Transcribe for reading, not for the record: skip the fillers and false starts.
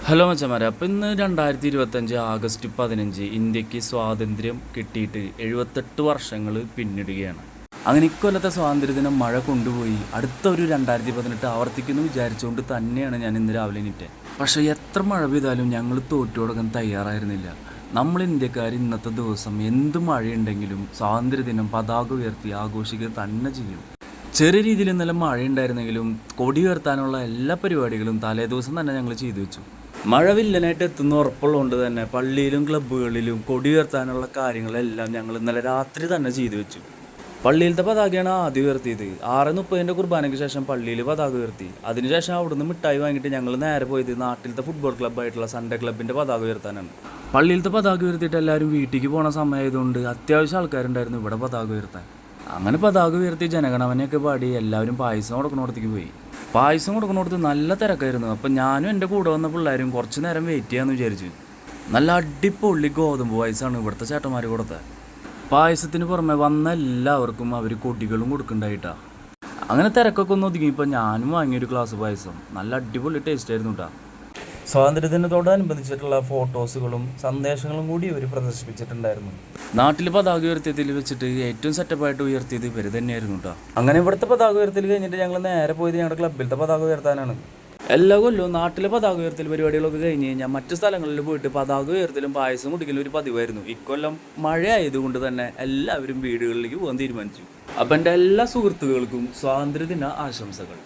Hello മച്ചന്മാരെ, അപ്പോൾ ഇന്ന് 2025 ആഗസ്റ്റ് 15 ഇന്ത്യക്ക് സ്വാതന്ത്ര്യം കിട്ടിയിട്ട് 78 വർഷങ്ങൾ പിന്നിടുകയാണ്. അങ്ങനെ ഇക്കൊല്ലത്തെ സ്വാതന്ത്ര്യദിനം മഴ കൊണ്ടുപോയി അടുത്ത ഒരു 2018 ആവർത്തിക്കുന്നു വിചാരിച്ചുകൊണ്ട് തന്നെയാണ് ഞാൻ ഇന്ന് രാവിലെ എണീറ്റത്. പക്ഷേ എത്ര മഴ പെയ്താലും ഞങ്ങൾ തോറ്റു കൊടുക്കാൻ തയ്യാറായിരുന്നില്ല. നമ്മൾ ഇന്ത്യക്കാർ ഇന്നത്തെ ദിവസം എന്ത് മഴയുണ്ടെങ്കിലും സ്വാതന്ത്ര്യദിനം പതാക ഉയർത്തി ആഘോഷിക്കുക തന്നെ ചെയ്യും. ചെറിയ രീതിയിൽ ഇന്നലെ മഴയുണ്ടായിരുന്നെങ്കിലും കൊടി ഉയർത്താനുള്ള എല്ലാ പരിപാടികളും തലേദിവസം തന്നെ ഞങ്ങൾ ചെയ്തു വെച്ചു. മഴ വില്ലനായിട്ട് എത്തുന്ന ഉറപ്പുള്ളതുകൊണ്ട് തന്നെ പള്ളിയിലും ക്ലബ്ബുകളിലും കൊടി ഉയർത്താനുള്ള കാര്യങ്ങളെല്ലാം ഞങ്ങൾ ഇന്നലെ രാത്രി തന്നെ ചെയ്തു വെച്ചു. പള്ളിയിലത്തെ പതാകയാണ് ആദ്യം ഉയർത്തിയത്. 6:30 കുർബാനയ്ക്ക് ശേഷം പള്ളിയിൽ പതാക ഉയർത്തി. അതിനുശേഷം അവിടുന്ന് മിഠായി വാങ്ങിയിട്ട് ഞങ്ങൾ നേരെ പോയത് നാട്ടിലത്തെ ഫുട്ബോൾ ക്ലബ്ബായിട്ടുള്ള സൺഡേ ക്ലബിൻ്റെ പതാക ഉയർത്താനാണ്. പള്ളിയിലത്തെ പതാക ഉയർത്തിയിട്ട് എല്ലാവരും വീട്ടിലേക്ക് പോണ സമയമായതുകൊണ്ട് അത്യാവശ്യം ആൾക്കാരുണ്ടായിരുന്നു ഇവിടെ പതാക ഉയർത്താൻ. അങ്ങനെ പതാക ഉയർത്തി ജനഗണമനയൊക്കെ പാടി എല്ലാവരും പായസം കൊടുക്കുന്നിടത്തേക്ക് പോയി. പായസം കൊടുക്കുന്നിടത്ത് നല്ല തിരക്കായിരുന്നു. അപ്പം ഞാനും എൻ്റെ കൂടെ വന്ന പിള്ളേരും കുറച്ച് നേരം വെയിറ്റ് ചെയ്യാമെന്ന് വിചാരിച്ചു. നല്ല അടിപൊളി ഗോതമ്പ് പായസമാണ് ഇവിടുത്തെ ചേട്ടന്മാർ കൊടുത്തത്. പായസത്തിന് പുറമെ വന്ന എല്ലാവർക്കും അവർ കൊടികളും കൊടുക്കണ്ടായിട്ടാണ്. അങ്ങനെ തിരക്കൊക്കെ ഒന്ന് ഒതുങ്ങിയപ്പോൾ ഞാനും വാങ്ങിയൊരു ഗ്ലാസ് പായസം. നല്ല അടിപൊളി ടേസ്റ്റ് ആയിരുന്നു കേട്ടോ. സ്വാതന്ത്ര്യദിനത്തോടനുബന്ധിച്ചിട്ടുള്ള ഫോട്ടോസുകളും സന്ദേശങ്ങളും കൂടി ഇവർ പ്രദർശിപ്പിച്ചിട്ടുണ്ടായിരുന്നു. നാട്ടിൽ പതാക ഉയർത്തിയതിൽ വെച്ചിട്ട് ഏറ്റവും സെറ്റപ്പായിട്ട് ഉയർത്തിയത് ഇവർ തന്നെയായിരുന്നു കേട്ടോ. അങ്ങനെ ഇവിടുത്തെ പതാക ഉയർത്തൽ കഴിഞ്ഞിട്ട് ഞങ്ങൾ നേരെ പോയത് ഞങ്ങളുടെ ക്ലബ്ബിലത്തെ പതാക ഉയർത്താനാണ്. എല്ലാ കൊല്ലവും നാട്ടിലെ പതാക ഉയർത്തൽ പരിപാടികളൊക്കെ കഴിഞ്ഞ് കഴിഞ്ഞാൽ മറ്റു സ്ഥലങ്ങളിൽ പോയിട്ട് പതാക ഉയർത്തലും പായസം കുടിക്കലും ഒരു പതിവായിരുന്നു. ഇക്കൊല്ലം മഴ ആയതുകൊണ്ട് തന്നെ എല്ലാവരും വീടുകളിലേക്ക് പോകാൻ തീരുമാനിച്ചു. അപ്പം എൻ്റെ എല്ലാ സുഹൃത്തുക്കൾക്കും സ്വാതന്ത്ര്യദിന ആശംസകൾ.